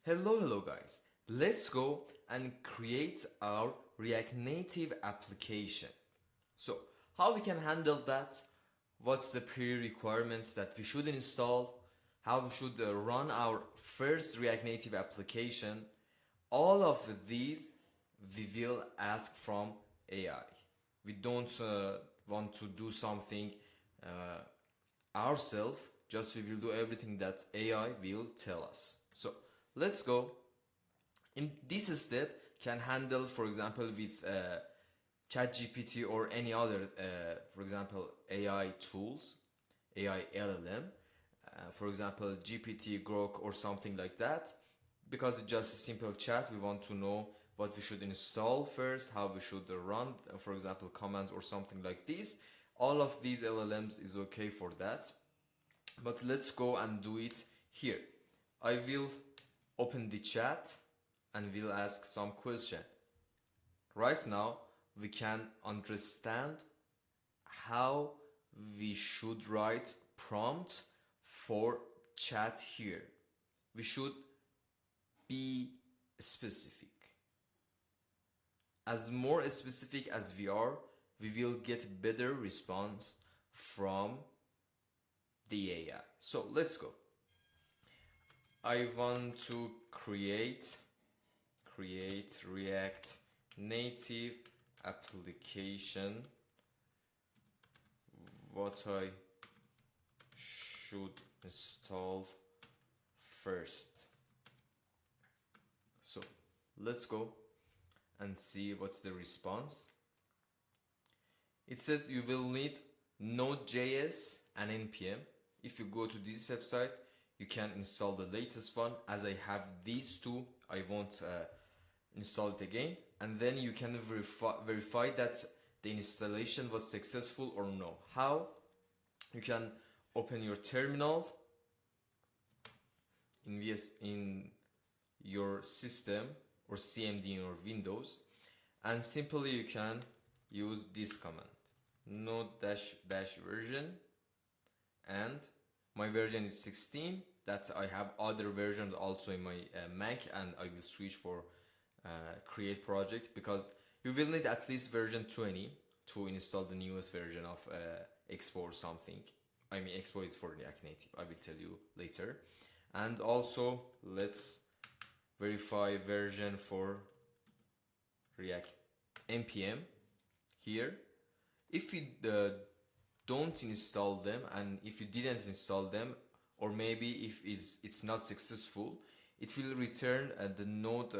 Hello guys. Let's go and create our React Native application. So, how we can handle that? What's the pre-requirements that we should install? How we should run our first React Native application? All of these we will ask from AI. We don't want to do something ourselves, just we will do everything that AI will tell us. So let's go. In this step can handle, for example, with ChatGPT or any other, for example, AI tools, AI LLM, for example, GPT, grok, or something like that. Because it's just a simple chat, we want to know what we should install first, how we should run, for example, commands or something like this. All of these LLMs is okay for that. But let's go and do it here. I will open the chat and we'll ask some question. Right now, we can understand how we should write prompt for chat here. We should be specific. As more specific as we are, we will get better response from the AI. So let's go. I want to create React Native application. What I should install first. So let's go and see what's the response. It said you will need Node.js and npm. If you go to this website, you can install the latest one. As I have these two, I won't install it again. And then you can verify that the installation was successful or no. How? You can open your terminal in your system or CMD in your Windows, and simply you can use this command, node dash version, and my version is 16. That I have other versions also in my Mac, and I will switch for create project, because you will need at least version 20 to install the newest version of Expo or something. I mean, Expo is for React Native, I will tell you later. And also let's verify version for React npm here. If you don't install them, and if you didn't install them, or maybe if it's not successful, it will return the node.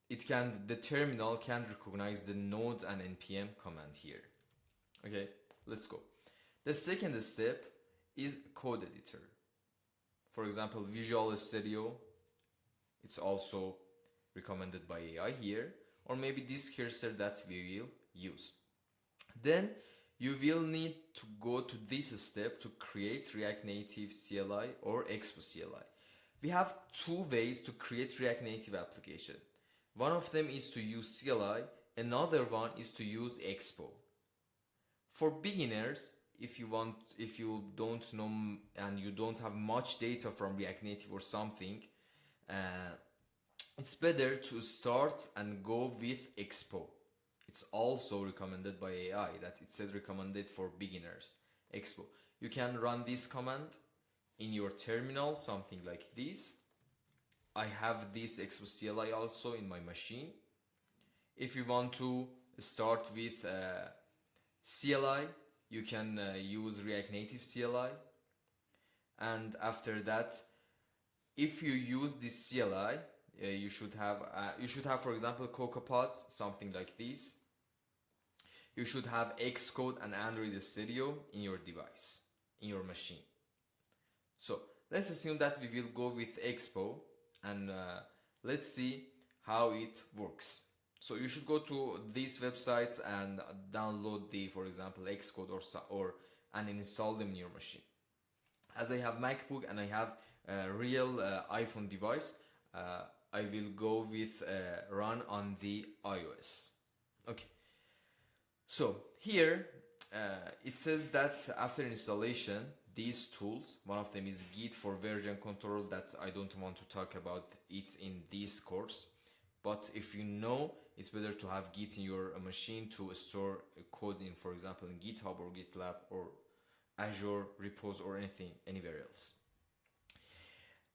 The terminal can recognize the node and npm command here. Okay, let's go. The second step is code editor. For example, Visual Studio. It's also recommended by AI here, or maybe this cursor that we will use. Then you will need to go to this step to create React Native CLI or Expo CLI. We have two ways to create React Native application. One of them is to use CLI, another one is to use Expo. For beginners, if you don't know and you don't have much data from React Native or something, it's better to start and go with Expo. It's also recommended by AI, that it said recommended for beginners. Expo. You can run this command in your terminal, something like this. I have this Expo CLI also in my machine. If you want to start with CLI, you can use React Native CLI. And after that, if you use this CLI, you should have, for example, CocoaPod, something like this. You should have Xcode and Android Studio in your device, in your machine. So let's assume that we will go with Expo, and let's see how it works. So you should go to these websites and download the, for example, Xcode and install them in your machine. As I have MacBook and I have a real iPhone device, I will go with run on the iOS. Okay. So here it says that after installation, these tools. One of them is Git for version control, that I don't want to talk about it in this course. But if you know, it's better to have Git in your machine to store code in, for example, in GitHub or GitLab or Azure repos or anything, anywhere else.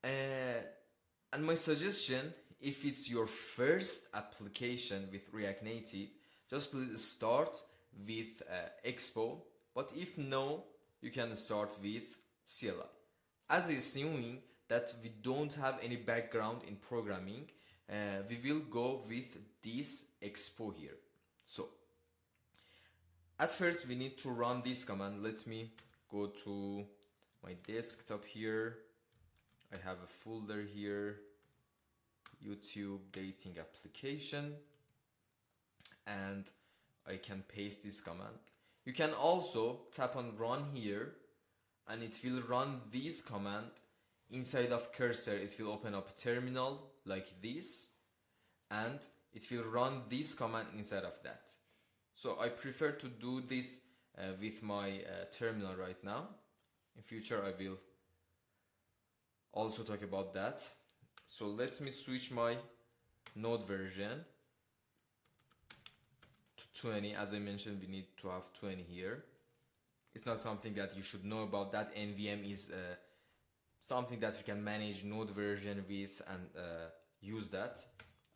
And my suggestion, if it's your first application with React Native, just please start with Expo. But if no, you can start with CLI. As assuming that we don't have any background in programming, we will go with this Expo here. So at first we need to run this command. Let me go to my desktop here. I have a folder here, YouTube dating application, and I can paste this command. You can also tap on run here and it will run this command. Inside of cursor it will open up a terminal like this, and it will run this command inside of that. So I prefer to do this with my terminal right now. In future I will also talk about that. So let me switch my node version to 20. As I mentioned, we need to have 20 here. It's not something that you should know about that. NVM is something that we can manage node version with and use that.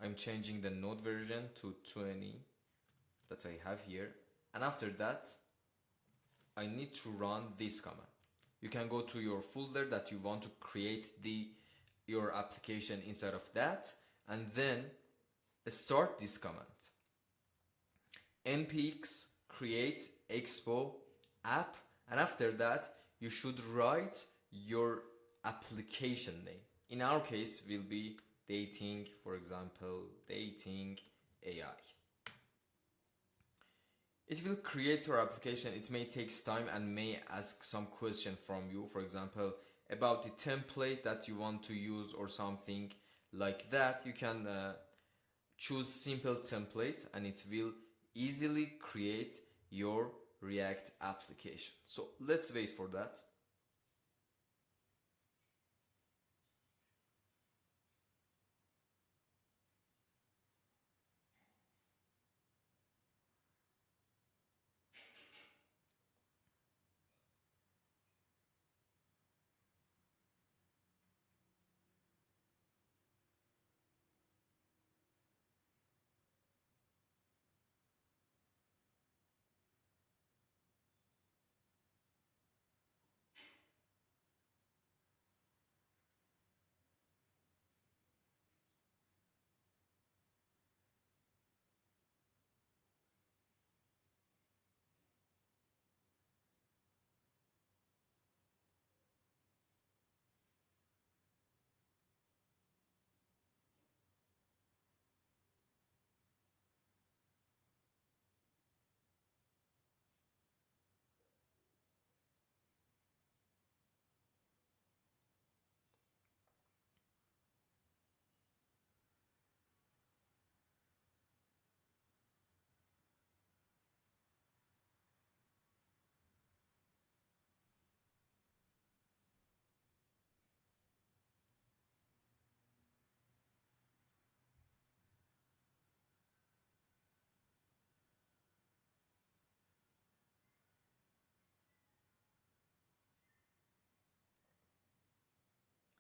I'm changing the node version to 20 that I have here. And after that, I need to run this command. You can go to your folder that you want to create your application inside of that, and then start this command. npx create expo app, and after that you should write your application name. In our case will be dating, for example, dating AI. It will create your application. It may take time and may ask some question from you, for example, about the template that you want to use or something like that. You can choose simple template and it will easily create your React application. So let's wait for that.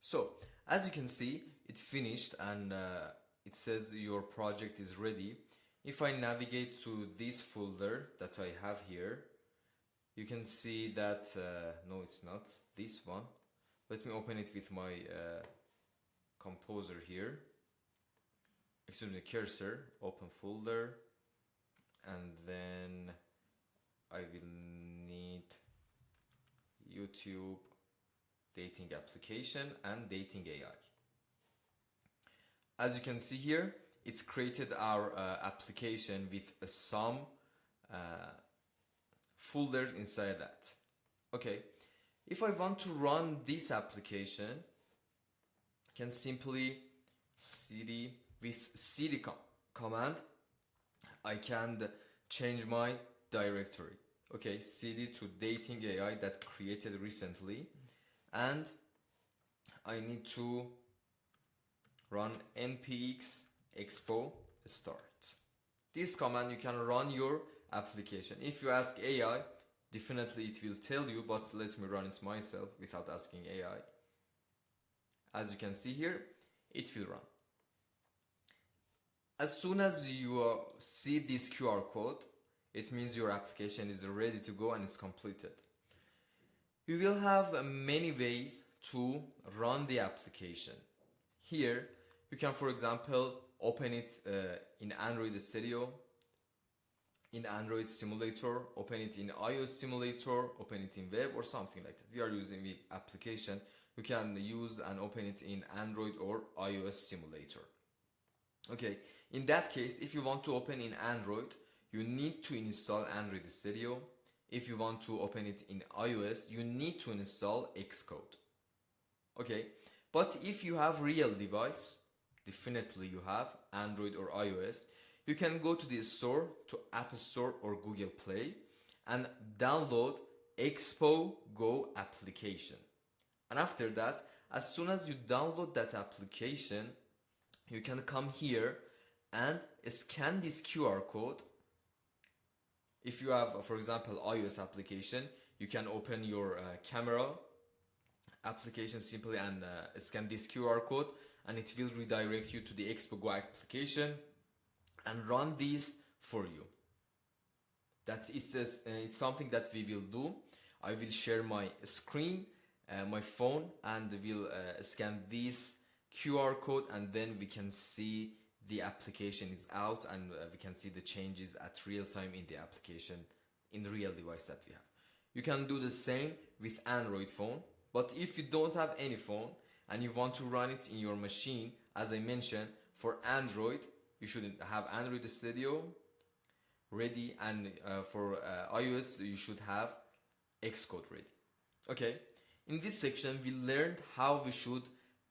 So as you can see, it finished and it says your project is ready. If I navigate to this folder that I have here, you can see that, no it's not, this one. Let me open it with my composer here. Excuse me, cursor, open folder, and then I will need YouTube dating application and dating AI. As you can see here, it's created our application with some folders inside that. Okay, if I want to run this application, I can simply cd with cd command I can change my directory. Okay, cd to dating AI that created recently, and I need to run npx expo start. This command you can run your application. If you ask AI, definitely it will tell you, but let me run it myself without asking AI. As you can see here, it will run. As soon as you see this QR code, it means your application is ready to go and it's completed. You will have many ways to run the application. Here, you can, for example, open it in Android Studio, in Android Simulator, open it in iOS Simulator, open it in web or something like that. We are using the application. You can use and open it in Android or iOS Simulator. Okay, in that case, if you want to open in Android, you need to install Android Studio. If you want to open it in iOS, you need to install Xcode. Okay, but if you have real device, definitely you have Android or iOS, you can go to the store, to App Store or Google Play, and download Expo Go application. And after that, as soon as you download that application, you can come here and scan this QR code. If you have, for example, iOS application, you can open your camera application simply and scan this QR code, and it will redirect you to the Expo Go application and run this for you. It's something that we will do. I will share my screen, my phone, and we'll scan this QR code, and then we can see the application is out, and we can see the changes at real time in the application in the real device that we have. You can do the same with Android phone, but if you don't have any phone and you want to run it in your machine, as I mentioned, for Android you should have Android Studio ready, and for iOS you should have Xcode ready. Okay, in this section we learned how we should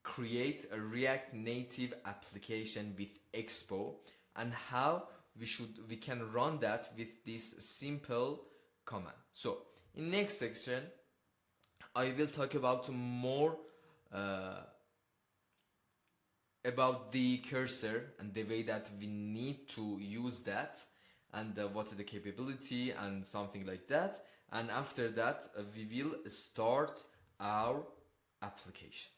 create a React Native application with Expo, and how we can run that with this simple command. So in next section I will talk about more about the cursor and the way that we need to use that, and what is the capability and something like that. And after that we will start our application.